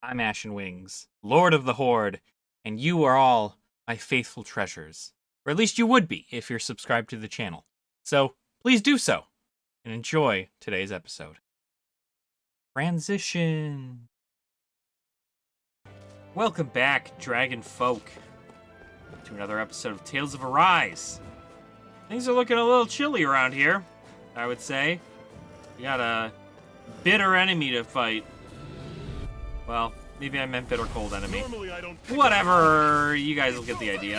I'm Ashen Wings, Lord of the Horde, and you are all my faithful treasures. Or at least you would be if you're subscribed to the channel. So please do so, and enjoy today's episode. Transition. Welcome back, Dragon Folk, to another episode of Tales of Arise. Things are looking a little chilly around here, I would say. We got a bitter enemy to fight. Well, maybe I meant bitter cold enemy. Whatever, you guys will get the idea.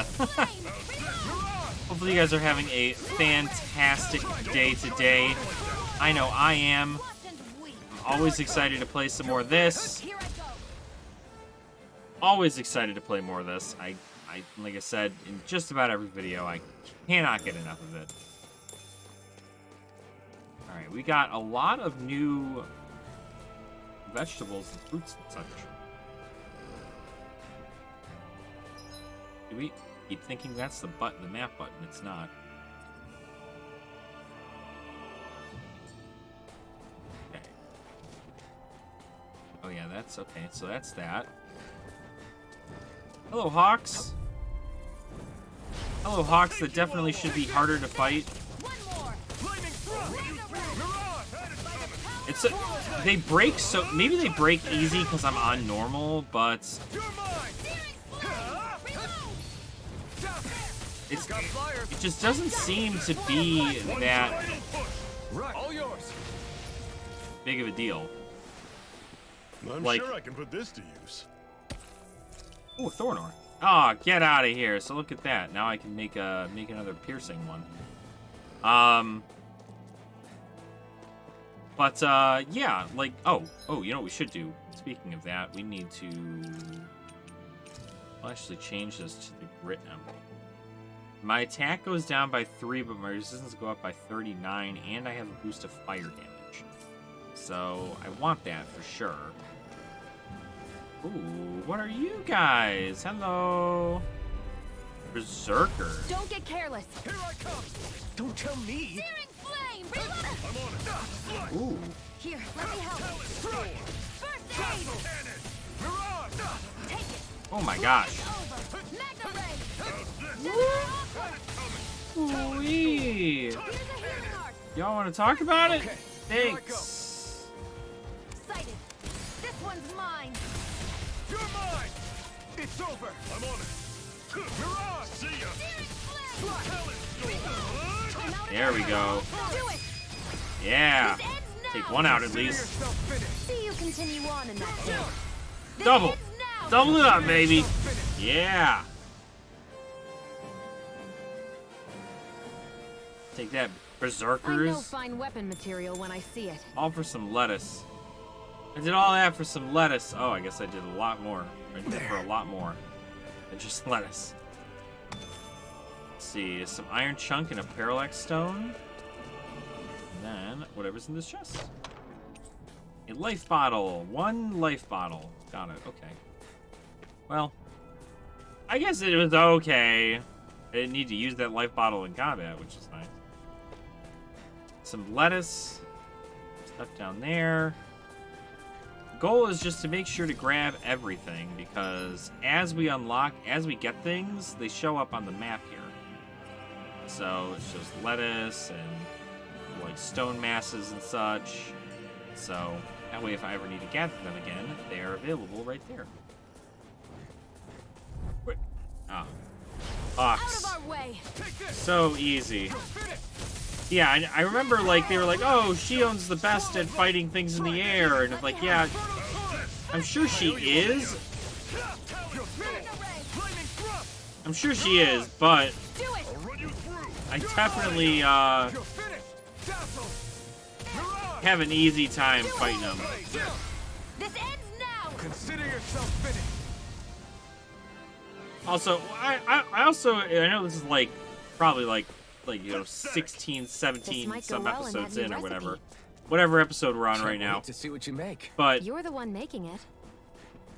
Hopefully you guys are having a fantastic day today. I know I am. I'm always excited to play some more of this. Always excited to play more of this. I like I said, in just about every video, I cannot get enough of it. Alright, we got a lot of new vegetables and fruits and such. Do we keep thinking that's the button, the map button? It's not. Okay. Oh yeah, that's okay. So that's that. Hello, Hawks. Hello, Hawks that definitely should be harder to fight. They break so maybe they break easy because I'm on normal, but it just doesn't seem to be that big of a deal. I'm like, sure I can put this to use. Oh, Thorn ore. Oh, get out of here. So look at that. Now I can make another piercing one. But, yeah, like, oh, you know what we should do? Speaking of that, we need to... I'll actually change this to the grit now. My attack goes down by 3, but my resistance go up by 39, and I have a boost of fire damage. So, I want that for sure. Ooh, what are you guys? Hello. Berserkers. Don't get careless. Here I come. Don't tell me. Searing flame. Reload. I'm on it. Ooh. Here, let me help. First aid. Take it. Oh my gosh. Over. Magna ray. Ooh-wee. Here's a healing arc. Y'all want to talk about it? Okay, Thanks. Sighted. This one's mine. You're mine. It's over. I'm on it. Mirage. See ya. Searing flame. There we go. Do it. Yeah. This ends now. Take one out at least. See you continue on in that way. This Double. ends now. Double it up, baby. Yeah. Take that, I know berserkers. fine weapon material when I see it. All for some lettuce. I did all that for some lettuce. Oh, I guess I did a lot more. I did for a lot more than just lettuce. Let's see, some iron chunk and a parallax stone. And then whatever's in this chest. A life bottle. 1 life bottle. Got it. Okay. Well, I guess it was okay. I didn't need to use that life bottle in combat, which is nice. Some lettuce. Stuff down there. Goal is just to make sure to grab everything, because as we get things, they show up on the map here. So it's just lettuce and like stone masses and such. So that way if I ever need to gather them again, they are available right there. Wait. Ah. Ox. Out of our way. So easy. Yeah, I remember, like, they were like, oh, she owns the best at fighting things in the air, and I'm like, yeah, I'm sure she is. I'm sure she is, but I definitely, have an easy time fighting them. This ends now. Consider yourself finished. Also, I know this is, like, probably, like, you know, 16, 17 some episodes in or whatever. Whatever episode we're on right now. To see what you make. But You're the one making it.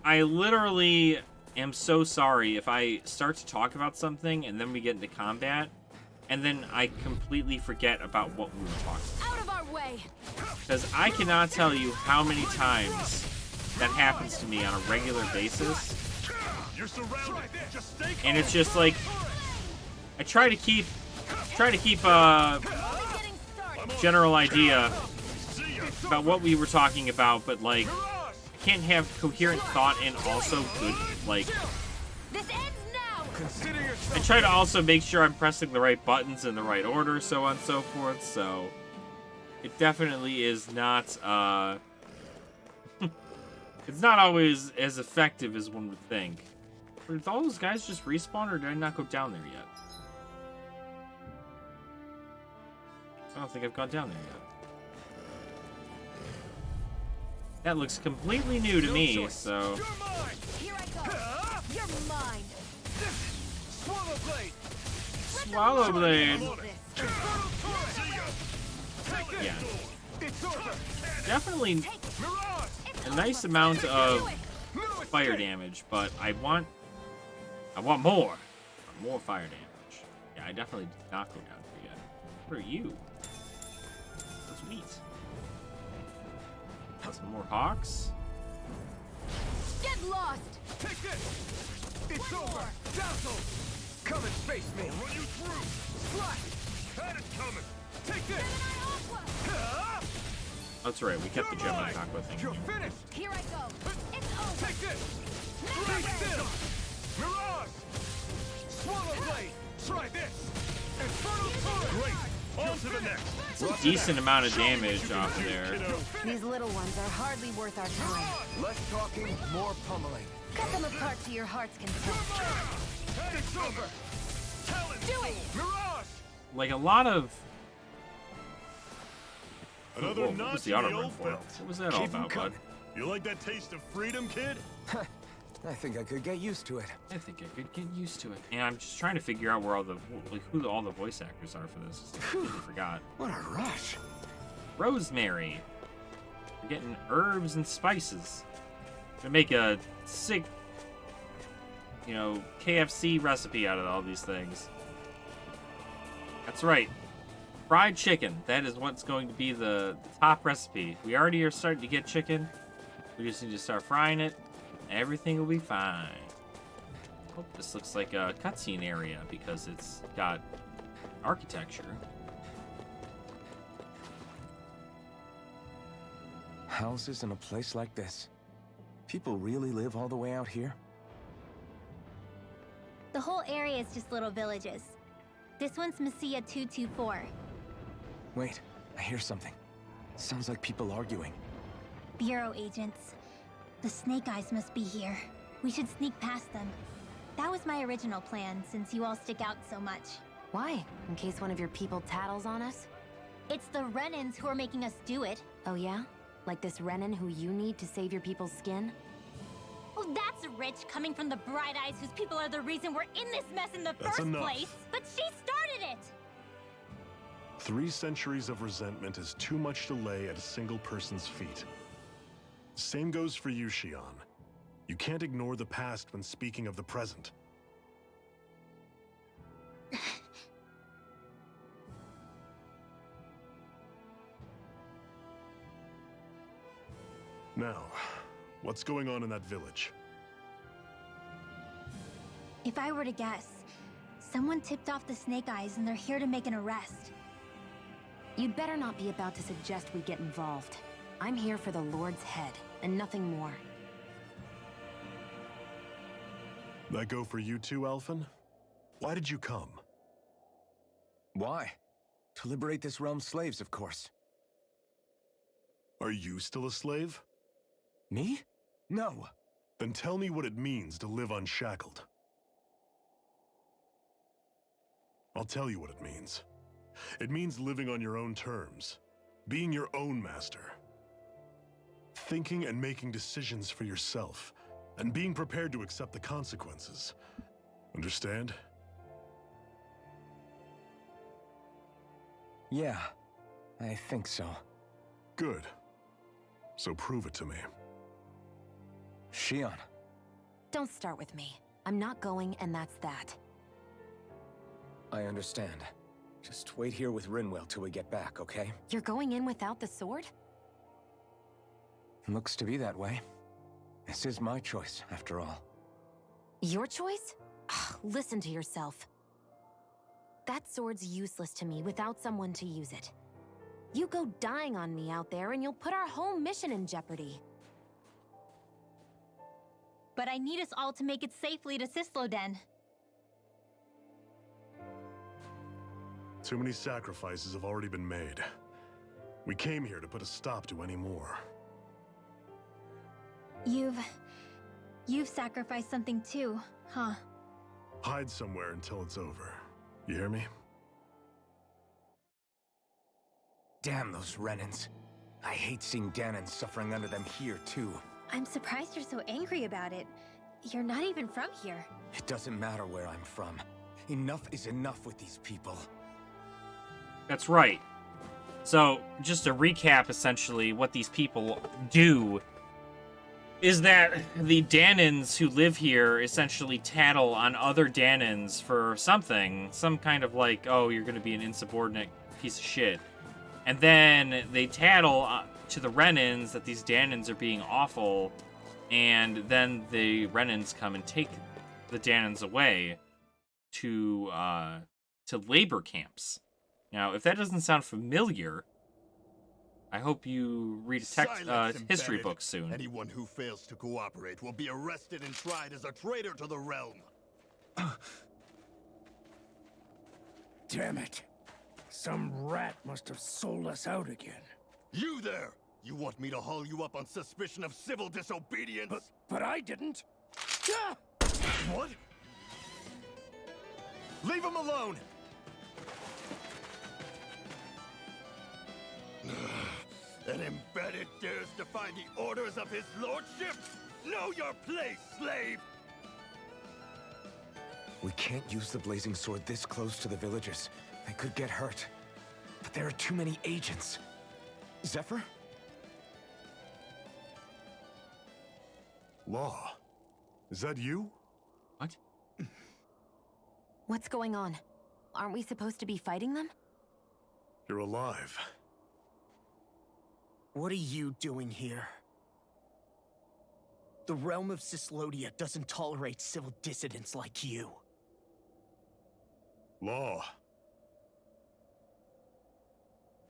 I literally am so sorry if I start to talk about something and then we get into combat and then I completely forget about what we were talking about. Out of our way. Because I cannot tell you how many times that happens to me on a regular basis. You're surrounded. Just stay calm. And it's just like I try to keep general idea about what we were talking about, but like I can't have coherent thought and also good like This ends now. Consider yourself. I try to also make sure I'm pressing the right buttons in the right order, so on and so forth, so it definitely is not it's not always as effective as one would think. But did all those guys just respawn, or did I not go down there yet? I don't think I've gone down there yet. That looks completely new to me, so... You're mine. Here I go. You're mine. Swallow blade. Swallow Blade! Take it. Yeah. It's over. Definitely Mirage. a nice amount of fire damage, but I want more. More fire damage. Yeah, I definitely did not go down here yet. What are you? Sweet. Some more hawks. Get lost. Take this. It's over. Dazzle. Come and face me. I'll run you through. Splash. Had it coming. Take this. That's right, we kept the Gemini Aqua thing. You're finished. Here I go. It's over. Take this. Stay still. Mirage. Swallow blade. Try this. Infernal turret. Great. On to the next. It's a decent amount of damage off of there. These little ones are hardly worth our time. Less talking, more pummeling. Cut them apart to your heart's content. And it's over. Challenge. Do it. Mirage. Like a lot of... Another Whoa, what notch was the in auto the run old for? belt. What was that all Keep 'em about, bud? coming. You like that taste of freedom, kid? I think I could get used to it. I think I could get used to it. And I'm just trying to figure out where all the who all the voice actors are for this. I completely forgot. What a rush. Rosemary. We're getting herbs and spices. Gonna make a sick, you know, KFC recipe out of all these things. That's right. Fried chicken. That is what's going to be the top recipe. We already are starting to get chicken. We just need to start frying it. Everything will be fine. Oh, this looks like a cutscene area because it's got architecture. Houses in a place like this. People really live all the way out here? The whole area is just little villages. This one's Messiah 224. Wait, I hear something. Sounds like people arguing. Bureau agents. The Snake Eyes must be here. We should sneak past them. That was my original plan, since you all stick out so much. Why? In case one of your people tattles on us? It's the Renans who are making us do it. Oh yeah? Like this Renan who you need to save your people's skin? Oh, that's rich, coming from the Bright Eyes whose people are the reason we're in this mess in the That's first enough. place. But she started it! 3 centuries of resentment is too much to lay at a single person's feet. Same goes for you, Shion. You can't ignore the past when speaking of the present. Now, what's going on in that village? If I were to guess, someone tipped off the Snake Eyes and they're here to make an arrest. You'd better not be about to suggest we get involved. I'm here for the Lord's head, and nothing more. That go for you too, Alphen? Why did you come? Why? To liberate this realm's slaves, of course. Are you still a slave? Me? No. Then tell me what it means to live unshackled. I'll tell you what it means. It means living on your own terms, being your own master. Thinking and making decisions for yourself, and being prepared to accept the consequences. Understand? Yeah, I think so. Good. So prove it to me. Shion. Don't start with me. I'm not going, and that's that. I understand. Just wait here with Rinwell till we get back, okay? You're going in without the sword? Looks to be that way. This is my choice, after all. Your choice? Listen to yourself. That sword's useless to me without someone to use it. You go dying on me out there and you'll put our whole mission in jeopardy. But I need us all to make it safely to Sisloden. Too many sacrifices have already been made. We came here to put a stop to any more. You've sacrificed something too, huh? Hide somewhere until it's over. You hear me? Damn those Renans. I hate seeing Danon suffering under them here, too. I'm surprised you're so angry about it. You're not even from here. It doesn't matter where I'm from. Enough is enough with these people. That's right. So, just to recap, essentially, what these people do is that the Danons who live here essentially tattle on other Danons for something. Some kind of like, oh, you're going to be an insubordinate piece of shit. And then they tattle to the Renans that these Danons are being awful, and then the Renans come and take the Danons away to labor camps. Now, if that doesn't sound familiar, I hope you read a history book soon. Anyone who fails to cooperate will be arrested and tried as a traitor to the realm. Damn it. Some rat must have sold us out again. You there! You want me to haul you up on suspicion of civil disobedience? But I didn't. Ah! What? Leave him alone! An embedded dares defy the orders of his lordship? Know your place, slave! We can't use the blazing sword this close to the villagers. They could get hurt. But there are too many agents. Zephyr? Law. Is that you? What? What's going on? Aren't we supposed to be fighting them? You're alive. What are you doing here? The realm of Sislodia doesn't tolerate civil dissidents like you. Law.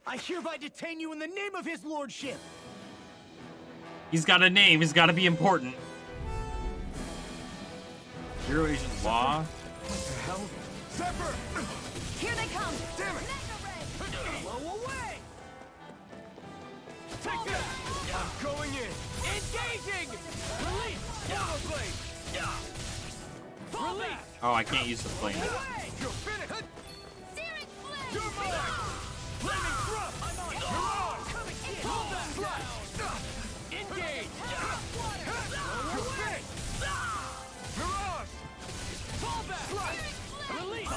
I hereby detain you in the name of his lordship! He's got a name. He's got to be important. Hero Agent Law. What the hell? Zephyr! Here they come! Damn it! Blow away! Take that! I'm going in! Engaging! Release! Blade! Fall back! Oh, I can't use the flame. You're finished! Searing flame! You're mine! Flaming thrust! I'm on! You're on! Fall back! Engage! You're finished! Mirage! Fall back! Release!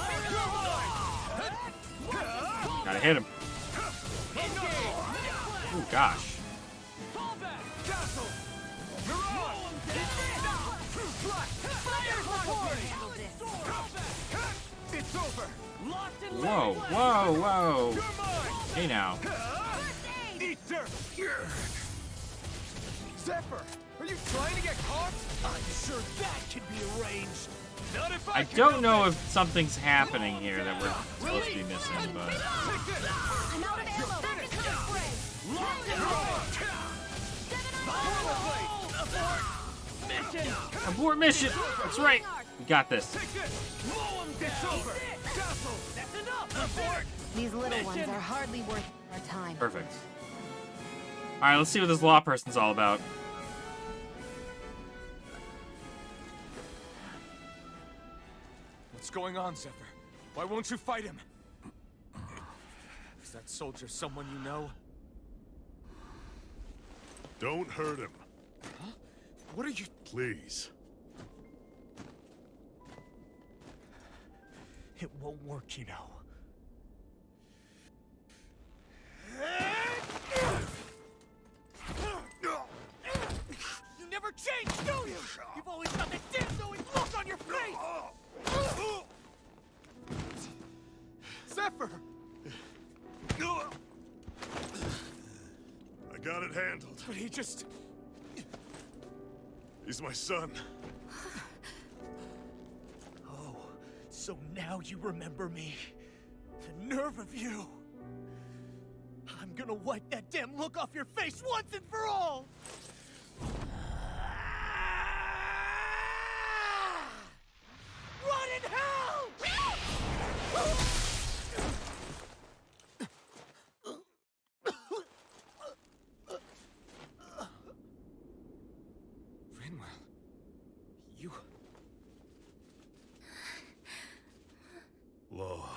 Gotta hit him. Engage! Oh gosh. Fall back! Castle! Mirage! It's over! Locked and Whoa, whoa, whoa. You're mine! Hey now. Eat dirt! Zephyr! Are you trying to get caught? I'm sure that can be arranged. Not if I can don't help know it. if something's happening here that we're supposed to be missing, but... Take this! I'm out of ammo! Back into the fray! Locked and Mission! Abort mission! That's right! We got this. Take this! Blow him down! It's over! Castle! That's enough! Abort! These little ones are hardly worth our time. Perfect. Alright, let's see what this law person's all about. What's going on, Zephyr? Why won't you fight him? Is that soldier someone you know? Don't hurt him. Huh? What are you... Please. It won't work, you know. You never change, do you? You've always got that damn-knowing look on your face! Zephyr! I got it handled. But he just... He's my son. Oh, so now you remember me. The nerve of you! I'm gonna wipe that damn look off your face once and for all! Rot in hell! Rinwell, you... Law.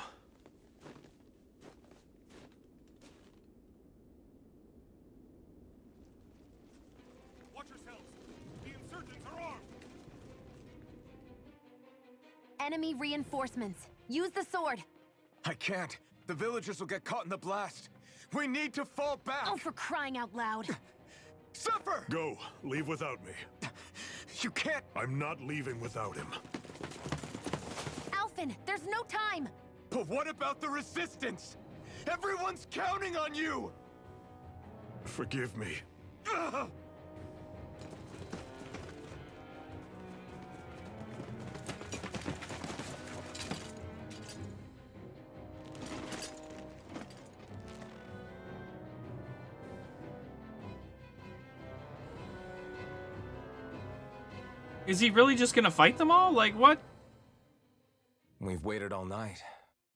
Watch yourselves! The insurgents are armed! Enemy reinforcements. Use the sword. I can't. The villagers will get caught in the blast. We need to fall back! Oh, for crying out loud. Zephyr! Go. Leave without me. You can't... I'm not leaving without him. Alphen, there's no time. But what about the resistance? Everyone's counting on you! Forgive me. Ugh! Is he really just gonna fight them all? Like, what? We've waited all night,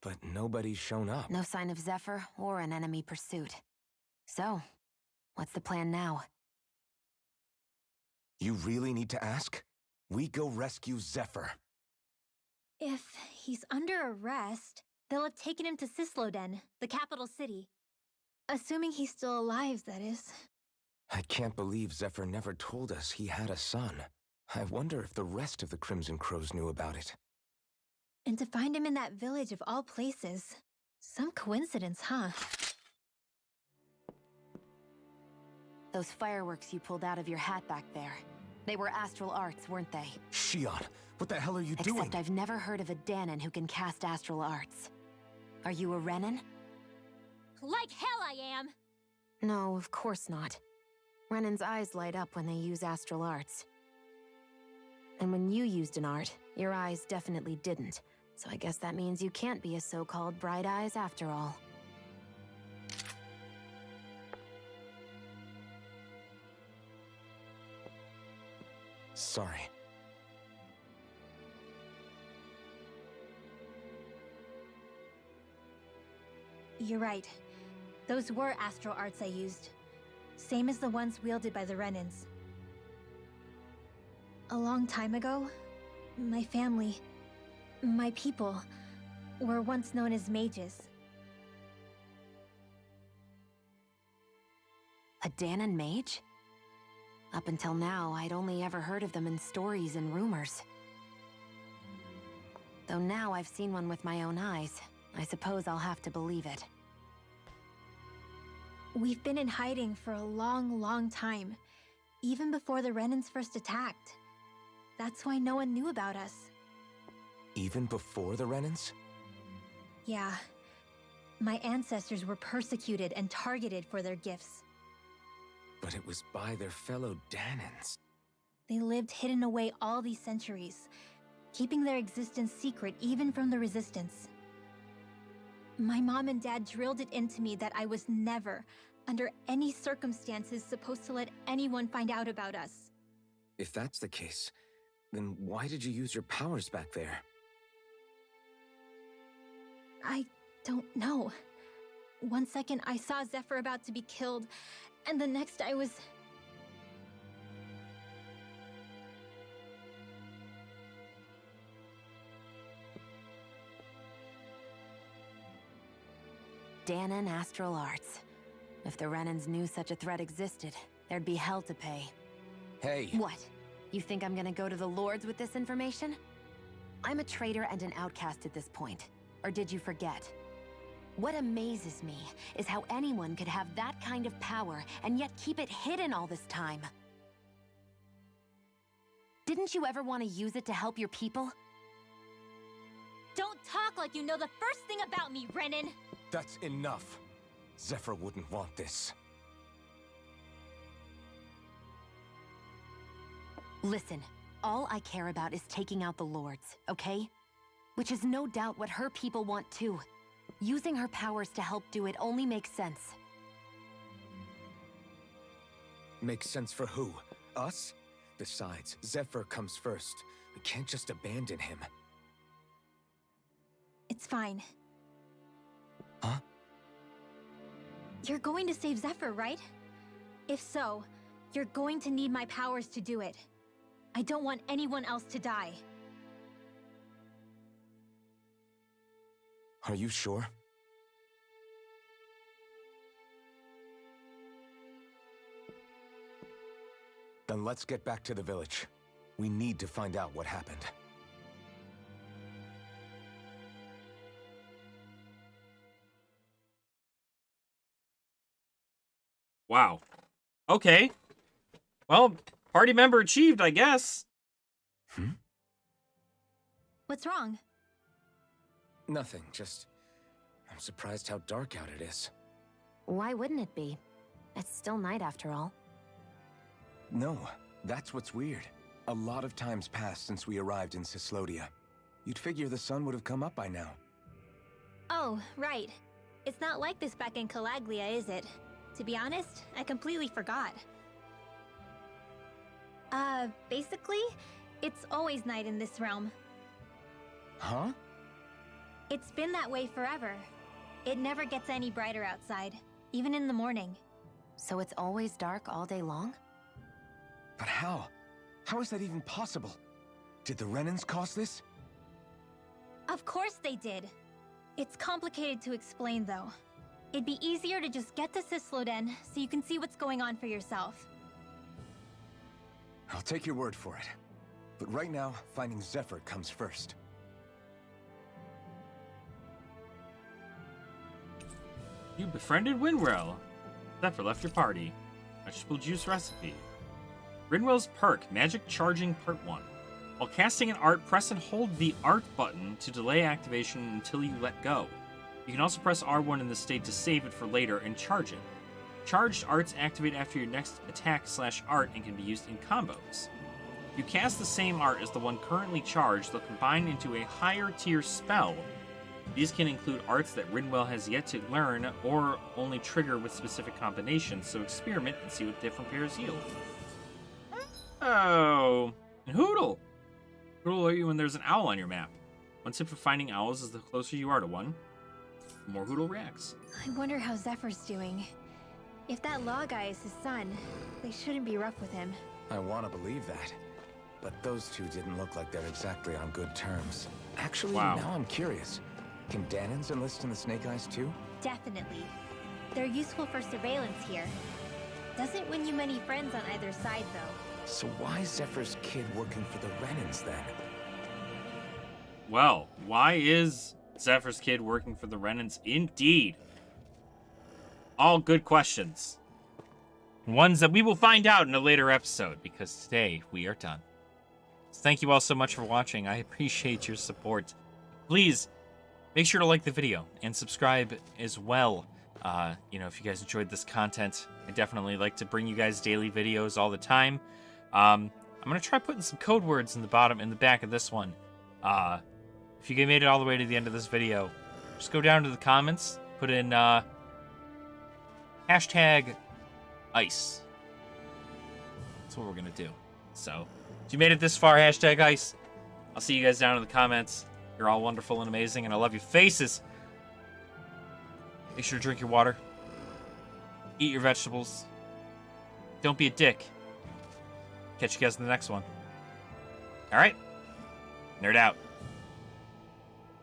but nobody's shown up. No sign of Zephyr or an enemy pursuit. So, what's the plan now? You really need to ask? We go rescue Zephyr. If he's under arrest, they'll have taken him to Cisloden, the capital city. Assuming he's still alive, that is. I can't believe Zephyr never told us he had a son. I wonder if the rest of the Crimson Crows knew about it. And to find him in that village of all places. Some coincidence, huh? Those fireworks you pulled out of your hat back there. They were astral arts, weren't they? Shion, what the hell are you doing? Except I've never heard of a Danon who can cast astral arts. Are you a Renan? Like hell I am! No, of course not. Renan's eyes light up when they use astral arts. And when you used an art, your eyes definitely didn't. So I guess that means you can't be a so-called bright eyes after all. Sorry. You're right. Those were astral arts I used. Same as the ones wielded by the Renans. A long time ago, my family, my people, were once known as mages. A Danon mage? Up until now, I'd only ever heard of them in stories and rumors. Though now I've seen one with my own eyes, I suppose I'll have to believe it. We've been in hiding for a long, long time. Even before the Renans first attacked. That's why no one knew about us. Even before the Renans? Yeah. My ancestors were persecuted and targeted for their gifts. But it was by their fellow Danons. They lived hidden away all these centuries, keeping their existence secret even from the Resistance. My mom and dad drilled it into me that I was never, under any circumstances, supposed to let anyone find out about us. If that's the case, then why did you use your powers back there? I don't know. One second I saw Zephyr about to be killed, and the next I was... Danon astral arts. If the Renans knew such a threat existed, there'd be hell to pay. Hey! What? You think I'm gonna go to the Lords with this information? I'm a traitor and an outcast at this point. Or did you forget? What amazes me is how anyone could have that kind of power and yet keep it hidden all this time. Didn't you ever want to use it to help your people? Don't talk like you know the first thing about me, Renan! That's enough. Zephyr wouldn't want this. Listen, all I care about is taking out the Lords, okay? Which is no doubt what her people want too. Using her powers to help do it only makes sense. Makes sense for who? Us? Besides, Zephyr comes first. We can't just abandon him. It's fine. Huh? You're going to save Zephyr, right? If so, you're going to need my powers to do it. I don't want anyone else to die. Are you sure? Then let's get back to the village. We need to find out what happened. Wow. Okay. Well, party member achieved, I guess. What's wrong? Nothing, just... I'm surprised how dark out it is. Why wouldn't it be? It's still night after all. No, that's what's weird. A lot of time's passed since we arrived in Cyslodia. You'd figure the sun would have come up by now. Oh, right. It's not like this back in Calaglia, is it? To be honest, I completely forgot. Basically, it's always night in this realm. Huh? It's been that way forever. It never gets any brighter outside, even in the morning. So it's always dark all day long? But how? How is that even possible? Did the Renans cause this? Of course they did. It's complicated to explain, though. It'd be easier to just get to Cysloden so you can see what's going on for yourself. I'll take your word for it. But right now, finding Zephyr comes first. You befriended Winrell. Zephyr left your party. Vegetable juice recipe. Rinwell's perk, Magic Charging Part 1. While casting an art, press and hold the art button to delay activation until you let go. You can also press R1 in this state to save it for later and charge it. Charged arts activate after your next attack/art and can be used in combos. If you cast the same art as the one currently charged, they'll combine into a higher tier spell. These can include arts that Rinwell has yet to learn or only trigger with specific combinations, so experiment and see what different pairs yield. Oh, and Hootle! Hootle will alert you when there's an owl on your map. One tip for finding owls is the closer you are to one, the more Hootle reacts. I wonder how Zephyr's doing. If that law guy is his son, they shouldn't be rough with him. I want to believe that. But those two didn't look like they're exactly on good terms. Actually, Wow. Now I'm curious. Can Danans enlist in the Snake Eyes too? Definitely. They're useful for surveillance here. Doesn't win you many friends on either side, though. So why is Zephyr's kid working for the Renans then? Well, why is Zephyr's kid working for the Renans? Indeed. All good questions. Ones that we will find out in a later episode, because today we are done. So thank you all so much for watching. I appreciate your support. Please, make sure to like the video and subscribe as well. If you guys enjoyed this content, I definitely like to bring you guys daily videos all the time. I'm gonna try putting some code words in the back of this one. If you made it all the way to the end of this video, just go down to the comments, put in hashtag ice. That's what we're gonna do. So, if you made it this far, hashtag ice. I'll see you guys down in the comments. You're all wonderful and amazing, and I love your faces. Make sure to drink your water. Eat your vegetables. Don't be a dick. Catch you guys in the next one. Alright? Nerd out.